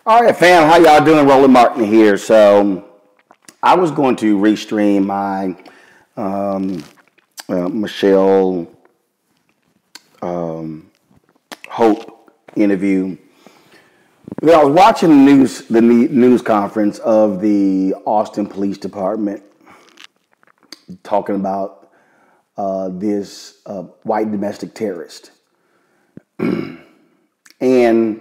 All right, fam, how y'all doing? Roland Martin here. So I was going to restream my Michelle Hope interview. I was watching the news conference of the Austin Police Department talking about this white domestic terrorist. And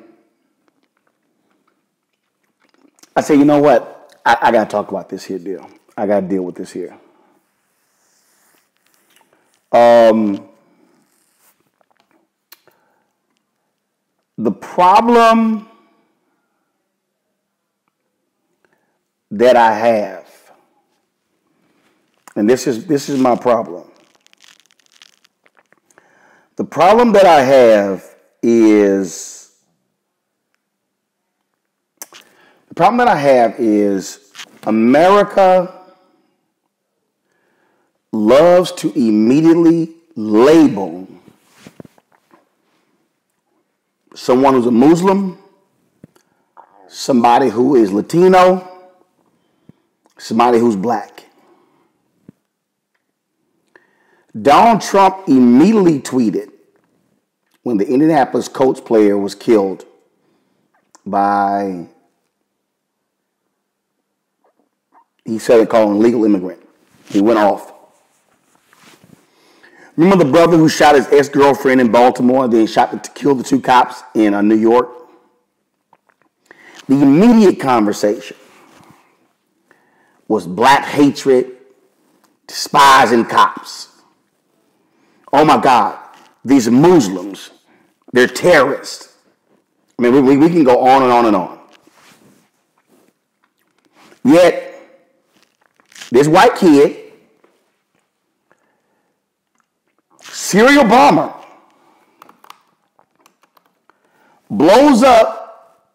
I said, you know what? I got to talk about this here deal. I got to deal with this here. The problem that I have, and this is my problem. The problem that I have is America loves to immediately label someone who's a Muslim, somebody who is Latino, somebody who's black. Donald Trump immediately tweeted when the Indianapolis Colts player was killed by, he said it called an illegal immigrant. He went off. Remember the brother who shot his ex-girlfriend in Baltimore and then killed the two cops in New York? The immediate conversation was black hatred, despising cops. Oh my God, these Muslims, they're terrorists. I mean, we can go on and on and on. Yet, this white kid, serial bomber, blows up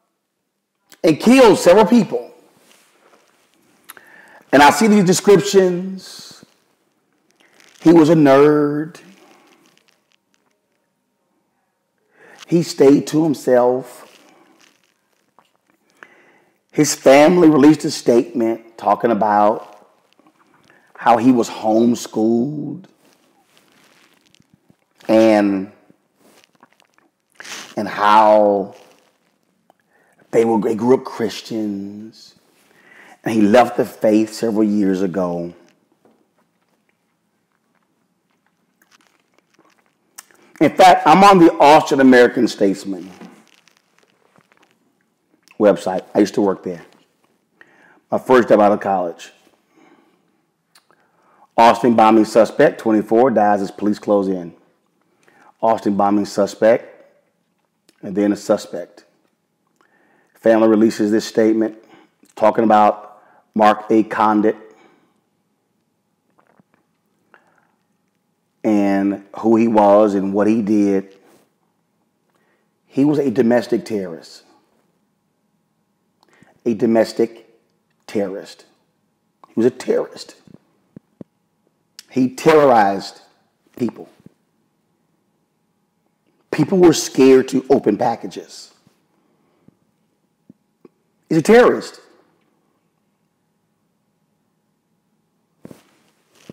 and kills several people. And I see these descriptions. He was a nerd. He stayed to himself. His family released a statement talking about how he was homeschooled and how they grew up Christians, and he left the faith several years ago. In fact, I'm on the Austrian American Statesman website. I used to work there. My first job out of college. Austin bombing suspect, 24, dies as police close in. Austin bombing suspect, and then a suspect. Family releases this statement talking about Mark A. Condit and who he was and what he did. He was a domestic terrorist. A domestic terrorist. He was a terrorist. He terrorized people. People were scared to open packages. He's a terrorist.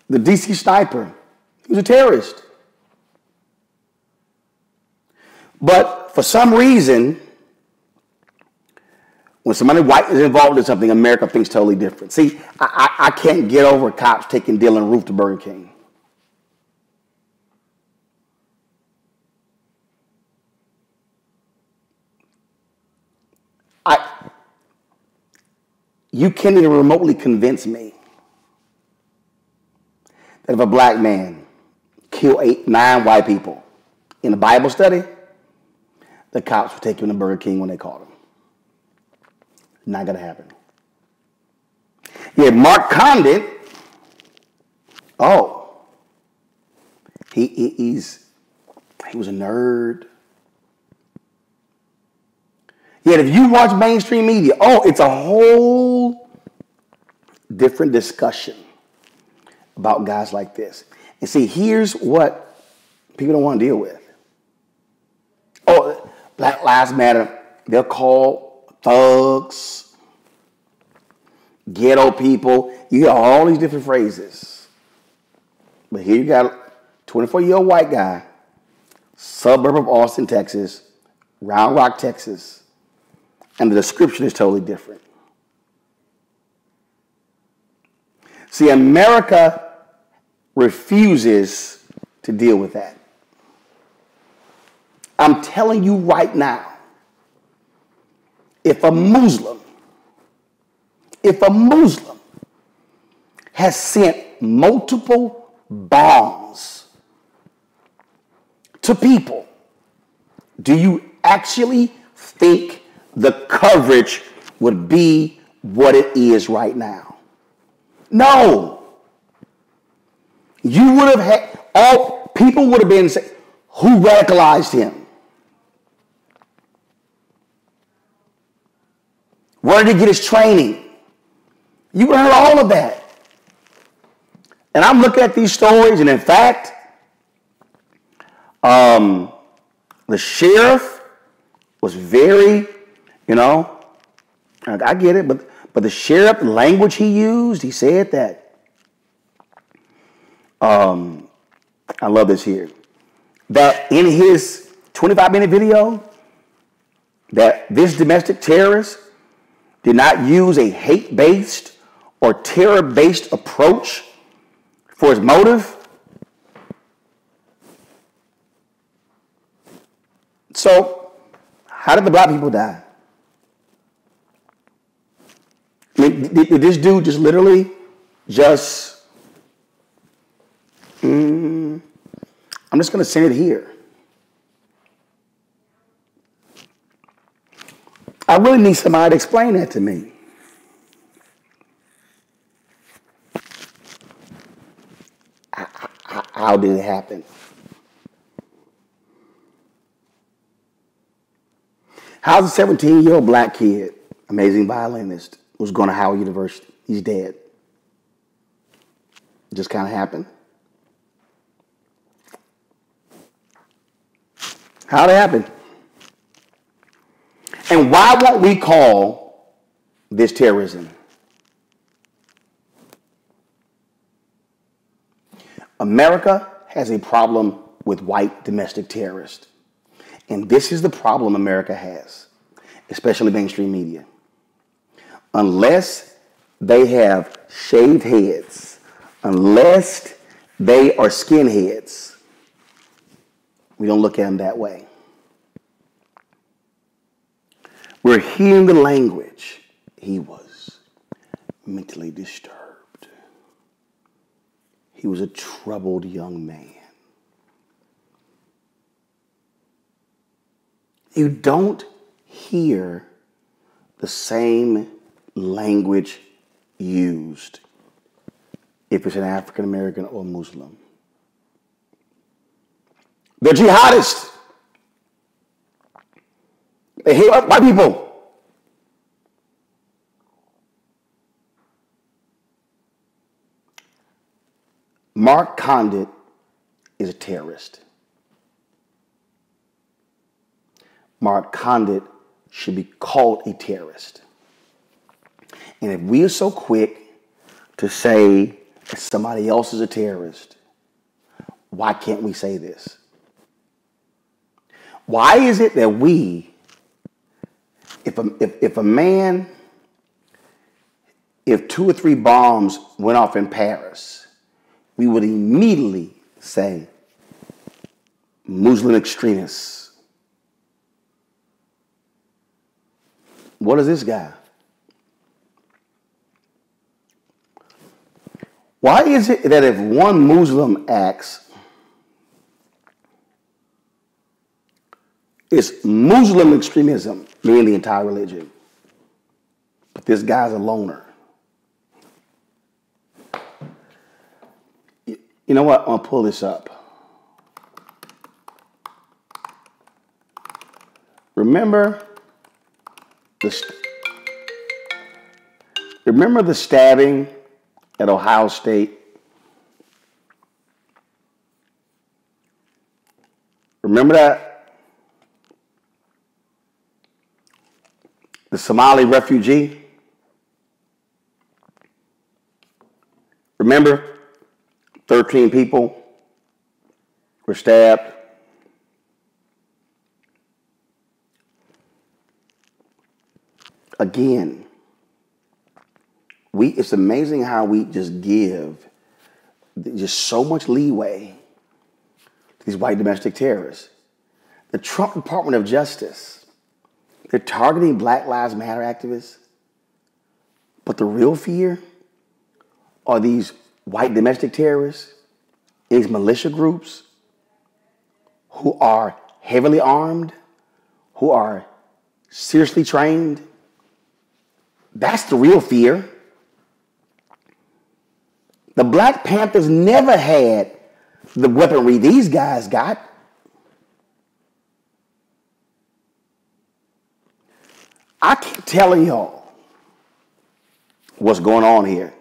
The DC sniper, he was a terrorist. But for some reason, when somebody white is involved in something, America thinks totally different. See, I can't get over cops taking Dylan Roof to Burger King. You can't even remotely convince me that if a black man killed 9 white people in a Bible study, the cops would take him to Burger King when they caught him. Not going to happen. Yeah, Mark Condit, he was a nerd. Yet if you watch mainstream media, it's a whole different discussion about guys like this. And see, here's what people don't want to deal with. Black Lives Matter, they'll call thugs, ghetto people. You hear all these different phrases. But here you got a 24-year-old white guy, suburb of Austin, Texas, Round Rock, Texas, and the description is totally different. See, America refuses to deal with that. I'm telling you right now, if a Muslim has sent multiple bombs to people, do you actually think the coverage would be what it is right now? No. You would have had, all people would have been saying, who radicalized him? Where did he get his training? You would have heard all of that. And I'm looking at these stories, and in fact, the sheriff was very, I get it, but the sheriff, the language he used, he said that, I love this here, that in his 25-minute video, that this domestic terrorist did not use a hate-based or terror-based approach for his motive. So, how did the black people die? I mean, did this dude just literally I'm just going to send it here. I really need somebody to explain that to me. How did it happen? How's a 17-year-old black kid, amazing violinist, who's going to Howard University? He's dead. It just kind of happened. How'd it happen? And why won't we call this terrorism? America has a problem with white domestic terrorists. And this is the problem America has, especially mainstream media. Unless they have shaved heads, unless they are skinheads, we don't look at them that way. We're hearing the language. He was mentally disturbed. He was a troubled young man. You don't hear the same language used if it's an African American or Muslim. They're jihadists. They hate white people. Mark Condit is a terrorist. Mark Condit should be called a terrorist. And if we are so quick to say that somebody else is a terrorist, why can't we say this? Why is it that we, if 2 or 3 bombs went off in Paris, we would immediately say Muslim extremists? What is this guy? Why is it that if one Muslim acts, it's Muslim extremism, meaning the entire religion, but this guy's a loner? You know what? I'm going to pull this up. Remember the stabbing at Ohio State? Remember that? The Somali refugee. Remember, 13 people were stabbed. Again, it's amazing how we just give just so much leeway to these white domestic terrorists. The Trump Department of Justice, they're targeting Black Lives Matter activists. But the real fear are these white domestic terrorists, these militia groups who are heavily armed, who are seriously trained. That's the real fear. The Black Panthers never had the weaponry these guys got. I keep telling y'all what's going on here.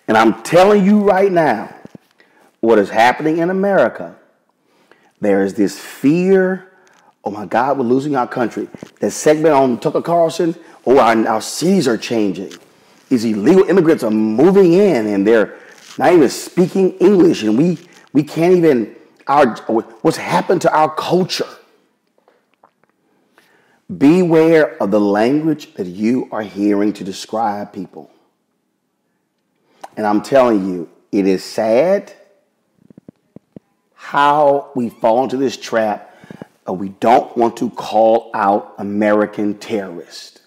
And I'm telling you right now, what is happening in America, there is this fear, oh my God, we're losing our country. That segment on Tucker Carlson, oh, our cities are changing. These illegal immigrants are moving in and they're not even speaking English, and we can't even, what's happened to our culture? Beware of the language that you are hearing to describe people. And I'm telling you, it is sad how we fall into this trap of we don't want to call out American terrorists.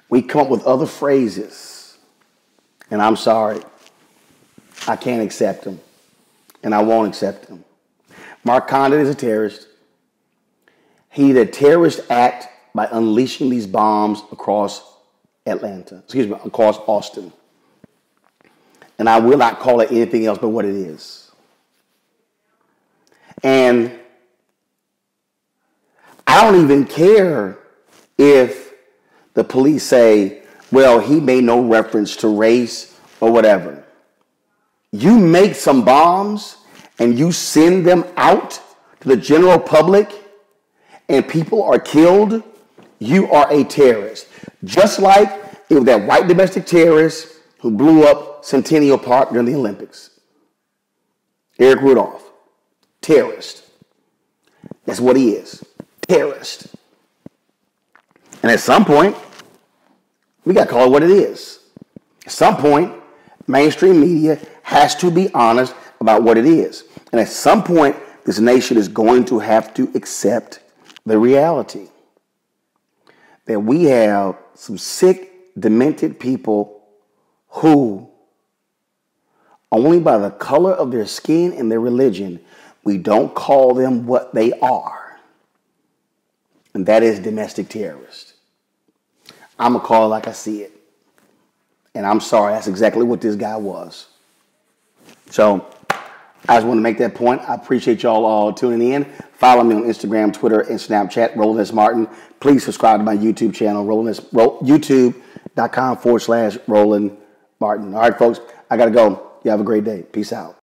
We come up with other phrases, and I'm sorry, I can't accept them, and I won't accept them. Mark Condon is a terrorist. He did a terrorist act by unleashing these bombs across across Austin. And I will not call it anything else but what it is. And I don't even care if the police say, well, he made no reference to race or whatever. You make some bombs and you send them out to the general public and people are killed, you are a terrorist. Just like it was that white domestic terrorist who blew up Centennial Park during the Olympics. Eric Rudolph, terrorist. That's what he is, terrorist. And at some point, we got to call it what it is. At some point, mainstream media has to be honest about what it is. And at some point, this nation is going to have to accept the reality that we have some sick, demented people who, only by the color of their skin and their religion, we don't call them what they are. And that is domestic terrorists. I'm going to call it like I see it. And I'm sorry, that's exactly what this guy was. So I just want to make that point. I appreciate y'all all tuning in. Follow me on Instagram, Twitter, and Snapchat, Roland S. Martin. Please subscribe to my YouTube channel, youtube.com/Roland Martin. All right, folks, I got to go. You have a great day. Peace out.